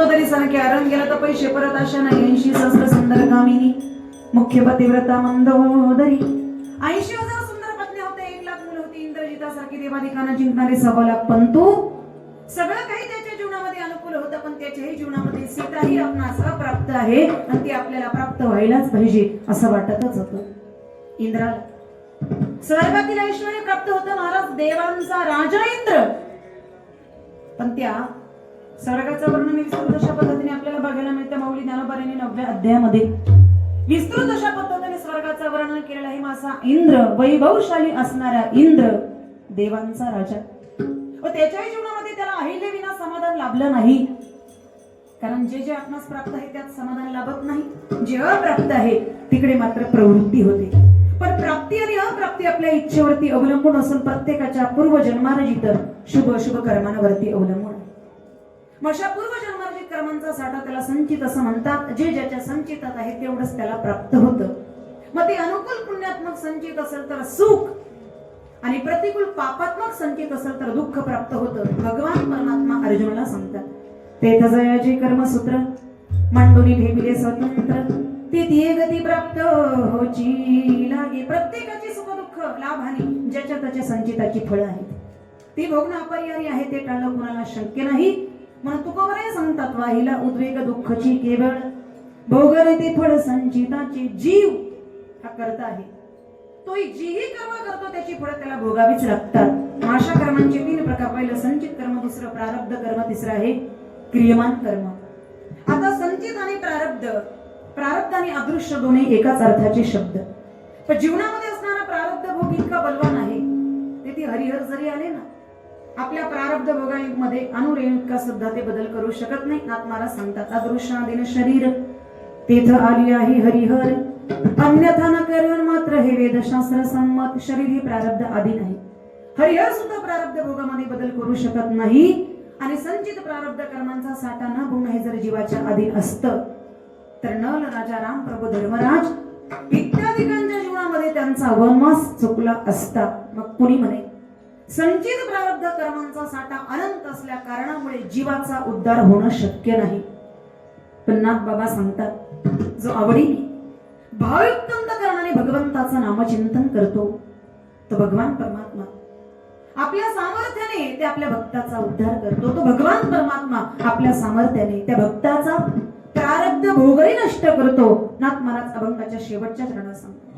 मंदोदरी सारखे आरण गेला तर पैसे परत अशा नाही 80 सहस्र सुंदर कामिनी मुख्य पतिव्रता मंदोदरी 80,000 सुंदर पत्नी होते 1 लाख मुलं होती इंद्रजितासारखी देवाधिकांना जिंकणारे 1.25 लाख पंतू सगळं काही त्याच्या जीवनामध्ये अनुकूल होतं पण त्याच्याही जीवनामध्ये सीताही आपणास अप्राप्त आहे आणि ती आपल्याला प्राप्त व्हायलाच पाहिजे असं वाटतच होतं इंद्राला स्वर्गातील ऐश्वर्य प्राप्त होतं महाराज देवांचा राजा इंद्र पण त्या स्वर्गाचं वर्णन विस्तृत अशा पद्धतीने आपल्याला बघायला मिळतं माऊली ज्ञानोबारांनी 9व्या अध्यायामध्ये विस्तृत अशा पद्धतीने स्वर्गाचं वर्णन केलेलं आहे मासा इंद्र वैभवशाली असणारा इंद्र देवांचा राजा व त्याच्याही जीवनामध्ये त्याला अहिल्य विना समाधान लाभलं नाही कारण जे जे आपणास प्राप्त आहे त्यात समाधान लाभत नाही जे अप्राप्त आहे तिकडे मात्र प्रवृत्ती होते पण प्राप्ती आणि अप्राप्ती आपल्या इच्छेवरती अवलंबून असून प्रत्येकाच्या पूर्वजन्मार्जित शुभ अशुभ कर्मांवरती अवलंबून अशा पूर्वजन्मार्जित कर्मांचा साठा त्याला संचित असं म्हणतात जे ज्याच्या संचितात आहे तेवढंच त्याला प्राप्त होतं मग ते अनुकूल पुण्यात्मक संचित असेल तर सुख आणि प्रतिकूल पापात्मक संचित असेल तर दुःख प्राप्त होतं भगवान परमात्मा अर्जुनाला सांगतात तेथजयाचे कर्मसूत्र मांडूनी ठेविले स्वतंत्र ते तिये गती प्राप्त होची लागे प्रत्येकाची सुख दुःख लाभ हानी ज्याच्या त्याच्या संचिताची फळं आहेत ती भोगणं अपरिहार्य आहे ते टाळणं कुणाला शक्य नाही म्हणून तुकोबराय सांगतात वाहिला उद्वेग दुःखची केवळ भोगले ते फळ संचिताचे जीव हा करता आहे तो जीही कर्म करतो त्याची फळं त्याला भोगावीच लागतात अशा कर्मांचे 3 प्रकार पहिलं संचित कर्म दुसरं प्रारब्ध कर्म तिसरं आहे क्रियमान कर्म आता संचित आणि प्रारब्ध आणि अदृश्य दोन्ही एकाच अर्थाचे शब्द पण जीवनामध्ये असणारा प्रारब्ध भोग इतका बलवान आहे ते ती हरिहर जरी आले ना आपल्या प्रारब्ध भोगामध्ये अनुरेणुका सुद्धा ते बदल करू शकत नाही आत्माला सांगतात अदृश्यादिन शरीर तेथ आली आहे हरिहर अन्यथा न करण मात्र हे वेदशास्त्र संमत शरीर हे प्रारब्ध आधी नाही हरिहर सुद्धा प्रारब्ध भोगामध्ये बदल करू शकत नाही आणि संचित प्रारब्ध कर्मांचा साठा न भोगणं हे जर जीवाच्या अधीन असतं तर नल राजा राम प्रभू धर्मराज इत्यादिकांच्या जीवनामध्ये त्यांचा वनवास चुकला असता मग कुणी म्हणे संचित प्रारब्ध कर्मांचा साठा अनंत असल्या कारणामुळे जीवाचा उद्धार होणं शक्य नाही पण नाथ बाबा सांगतात जो आवडीने भावयुक्त अंतःकरणाने भगवंताचं नामचिंतन करतो तो भगवान परमात्मा आपल्या सामर्थ्याने ते आपल्या भक्ताचा उद्धार करतो तो भगवान परमात्मा आपल्या सामर्थ्याने त्या भक्ताचा प्रारब्ध भोगही नष्ट करतो नाथ महाराज अभंगाच्या शेवटच्या चरणात सांगतो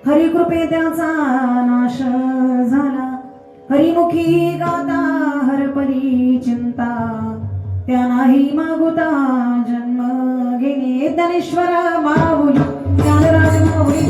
हरिकृपे त्याचा नाश झाला हरिमुखी गाता हरपरी चिंता त्या नाही मागुता जन्म घेणे ज्ञानेश्वर माऊली ज्ञानराज माऊली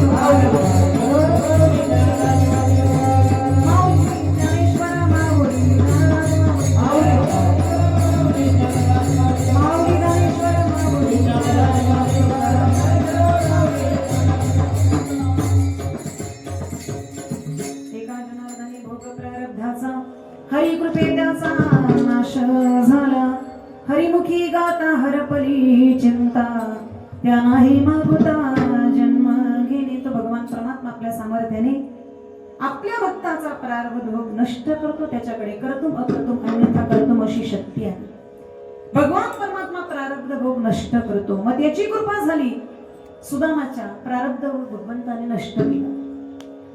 मागोता त्या नाही मागोता जन्म घेणे. तो भगवान परमात्मा आपल्या सामर्थ्याने आपल्या भक्ताचा प्रारब्ध भोग नष्ट करतो. त्याच्याकडे कर्तुम अकर्तुम अन्यथा कर्तुम अशी शक्ती आहे. भगवान परमात्मा प्रारब्ध भोग नष्ट करतो. मग त्याची कृपा झाली, सुदामाच्या प्रारब्ध भोग भगवंताने नष्ट केला.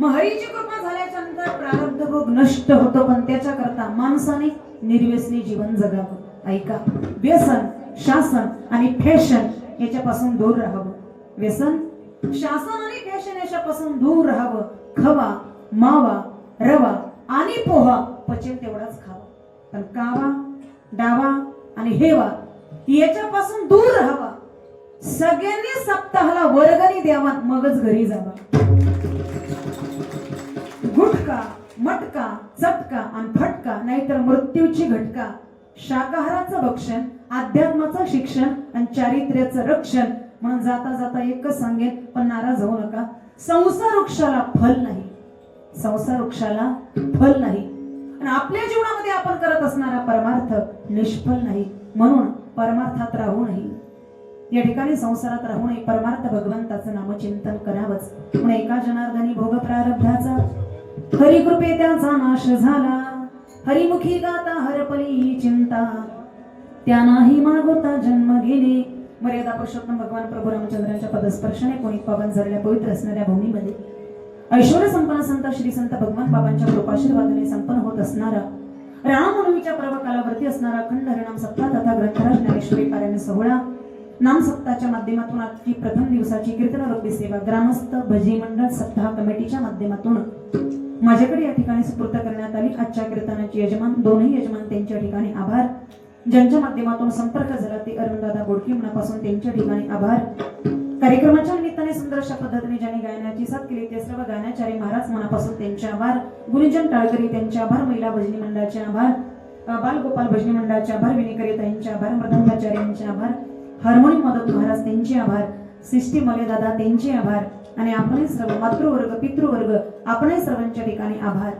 मग हरीची कृपा झाल्याच्या नंतर प्रारब्ध भोग नष्ट होतो, पण त्याच्या करता माणसाने निर्व्यसनी जीवन जगावं. ऐका, व्यसन, शासन आणि फॅशन याच्यापासून दूर राहावं. व्यसन, शासन आणि फॅशन याच्यापासून दूर राहावं. खवा, मावा, रवा आणि पोहा पचेल तेवढाच खावा, पण कावा, डावा आणि हेवा याच्यापासून दूर राहावा. सगळ्यांनी सप्ताहाला वर्गणी द्यावा, मगच घरी जावा. गुटका, मटका, चटका आणि फटका नाहीतर मृत्यूची घटका. शाकाहाराचं भक्षण, अध्यात्माचं शिक्षण आणि चारित्र्याचं रक्षण. म्हणून जाता जाता एकच सांगेन, पण नाराज होऊ नका. संसार वृक्षाला फल नाही, संसार वृक्षाला फल नाही. आणि आपल्या जीवनामध्ये आपण करत असणारा परमार्थ निष्फल नाही. म्हणून परमार्थात राहू नये, या ठिकाणी संसारात राहू नये. परमार्थ भगवंताचं नामचिंतन करावंच. म्हणून एका जनार्दनी भोग प्रारब्धाचा हरी कृपे त्याचा नाश झाला. हरिमुखी गाता हरपली चिंता त्या नाही मागोता जन्म घेणे. मर्यादा पुरुषोत्तम भगवान प्रभू रामचंद्रांच्या पदस्पर्शाने कोणी पावन झालेल्या पवित्र असणाऱ्या भूमीमध्ये ऐश्वर्य संपन्न संत श्री संत भगवान बाबांच्या कृपाशीर्वादाने संपन्न होत असणारा रामनवमीच्या पर्व कालावरती असणारा अखंड हरिनाम सप्ताह तथा ग्रंथराज ज्ञानेश्वरी पारायण सोहळा नाम सप्ताहाच्या माध्यमातून आजची प्रथम दिवसाची कीर्तनारूपी सेवा ग्रामस्थ भजी मंडळ सप्ताह कमिटीच्या माध्यमातून माझ्याकडे या ठिकाणी सुपूर्द करण्यात आली. आजच्या कीर्तनाचे यजमान, दोन्ही यजमान त्यांच्या ठिकाणी आभार. ज्यांच्या माध्यमातून संपर्क झाला ते अरुणदादा बोडके मनापासून त्यांच्या ठिकाणी आभार. कार्यक्रमाच्या निमित्ताने सुंदर अशा पद्धतीने ज्यांनी गायनाची साथ केली ते सर्व गायनाचार्य महाराज मनापासून त्यांचे आभार. गुरुजन टाळकरी त्यांचे आभार. महिला भजनी मंडळाचे आभार. बालगोपाल भजनी मंडळाचे आभार. विनिकरी ताईंचे आभार. मृदंगाचार्य यांचे आभार. हार्मोनियम मदत महाराज त्यांचे आभार. सिस्टी मले दादा त्यांचे आभार. आणि आपण सर्व मातृवर्ग पितृवर्ग आपण सर्वांच्या ठिकाणी आभार.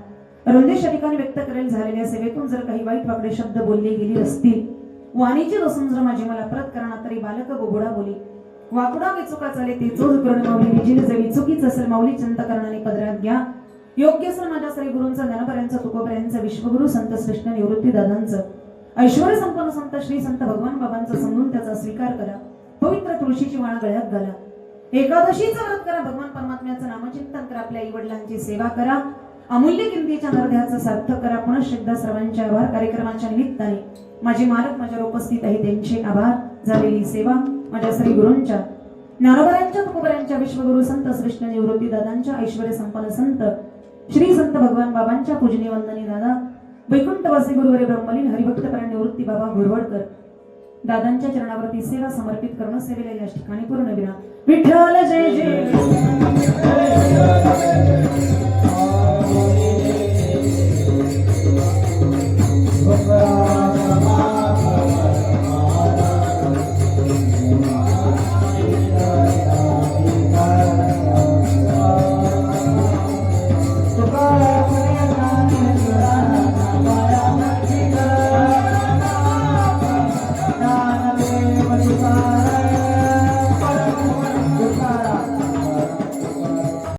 रुंदेशा ठिकाणी व्यक्त करेल झालेल्या सेवेतून जर काही वाईट वाकडे शब्द बोलले गेले असतील, वाणीचे दोषून जर माझी मला परत करणार तरी बालक बोबडा बोली वाकुडा विचुका चाले ते चोज करून माऊली विजिल जवी चुकीच असेल माऊली चिंता करणाने पदरात घ्या. योग्य असेल माझ्या श्री गुरूंचं ज्ञानपर्यंत तुकोपर्यंत विश्वगुरु संत श्रेष्ठ निवृत्ती दादांचं ऐश्वर्य संपन्न संत श्री संत भगवान बाबांचं समजून त्याचा स्वीकार करा. पवित्र तुळशीची माळ गळ्यात घाला. एकादशीचा व्रत करा. भगवान परमात्म्याचं नामचिंतन करा. आपल्या आई वडिलांची सेवा करा. अमूल्य किमतीच्या नरध्याचं सार्थक करा. पुनश्च एकदा सर्वांचे आभार. कार्यक्रमाच्या निमित्ताने माझे मालक माझ्यावर उपस्थित आहे त्यांचे आभार. झालेली सेवा माझ्या श्री गुरूंच्या ज्ञानोबरांच्या तुकोबरांच्या विश्वगुरु संत श्रेष्ठ निवृत्ती दादांच्या ऐश्वर्य संपन्न संत श्री संत भगवान बाबांच्या पूजनीय वंदनी दादा वैकुंठवासी गुरुवरे ब्रह्मलीन हरिभक्तपरायण निवृत्ती बाबा गुरवडकर दादांच्या चरणावरती सेवा समर्पित करणं सेवेला या ठिकाणी पूर्ण विना. विठ्ठल जय जय.